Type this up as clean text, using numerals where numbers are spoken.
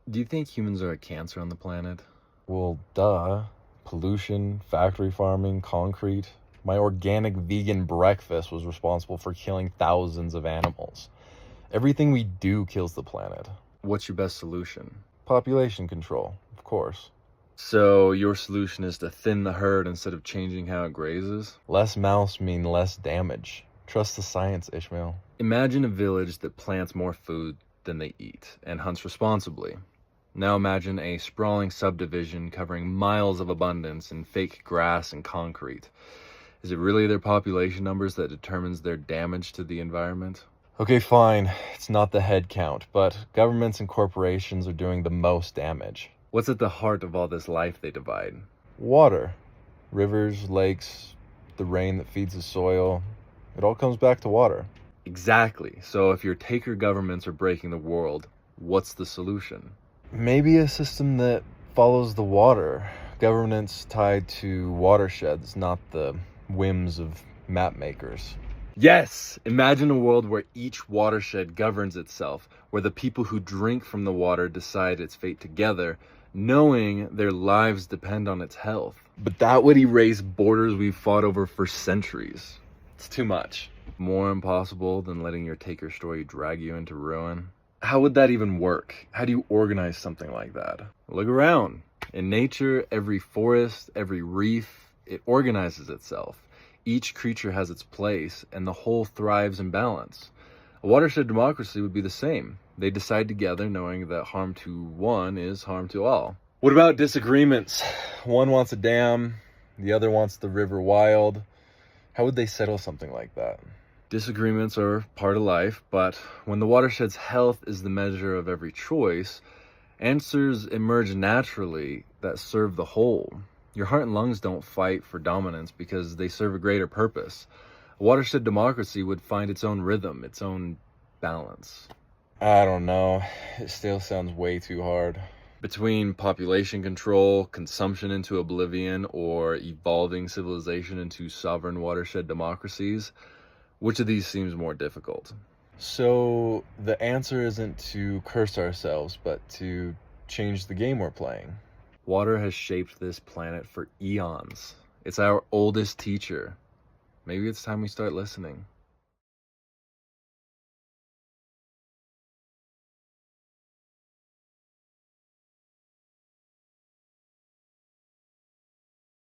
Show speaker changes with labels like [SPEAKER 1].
[SPEAKER 1] Do you think humans are a cancer on the planet?
[SPEAKER 2] Well, duh. Pollution, factory farming, concrete. My organic vegan breakfast was responsible for killing thousands of animals. Everything we do kills the planet.
[SPEAKER 1] What's your best solution?
[SPEAKER 2] Population control, of course.
[SPEAKER 1] So, your solution is to thin the herd instead of changing how it grazes?
[SPEAKER 2] Less mouse mean less damage. Trust the science, Ishmael.
[SPEAKER 1] Imagine a village that plants more food than they eat and hunts responsibly. Now imagine a sprawling subdivision covering miles of abundance in fake grass and concrete. Is it really their population numbers that determines their damage to the environment?
[SPEAKER 2] Okay, fine. It's not the head count, but governments and corporations are doing the most damage.
[SPEAKER 1] What's at the heart of all this life they divide?
[SPEAKER 2] Water. Rivers, lakes, the rain that feeds the soil. It all comes back to water.
[SPEAKER 1] Exactly. So if your taker governments are breaking the world, what's the solution?
[SPEAKER 2] Maybe a system that follows the water. Governance tied to watersheds, not the whims of map makers.
[SPEAKER 1] Yes! Imagine a world where each watershed governs itself, where the people who drink from the water decide its fate together, knowing their lives depend on its health. But that would erase borders we've fought over for centuries. It's too much. More impossible than letting your taker story drag you into ruin. How would that even work? How do you organize something like that? Look around. In nature, every forest, every reef, it organizes itself. Each creature has its place, and the whole thrives in balance. A watershed democracy would be the same. They decide together, knowing that harm to one is harm to all. What about disagreements? One wants a dam, the other wants the river wild.
[SPEAKER 2] How would they settle something like that?
[SPEAKER 1] Disagreements are part of life, but when the watershed's health is the measure of every choice, answers emerge naturally that serve the whole. Your heart and lungs don't fight for dominance because they serve a greater purpose. A watershed democracy would find its own rhythm, its own balance.
[SPEAKER 2] I don't know. It still sounds way too hard.
[SPEAKER 1] Between population control, consumption into oblivion, or evolving civilization into sovereign watershed democracies, which of these seems more difficult?
[SPEAKER 2] So the answer isn't to curse ourselves, but to change the game we're playing.
[SPEAKER 1] Water has shaped this planet for eons. It's our oldest teacher. Maybe it's time we start listening.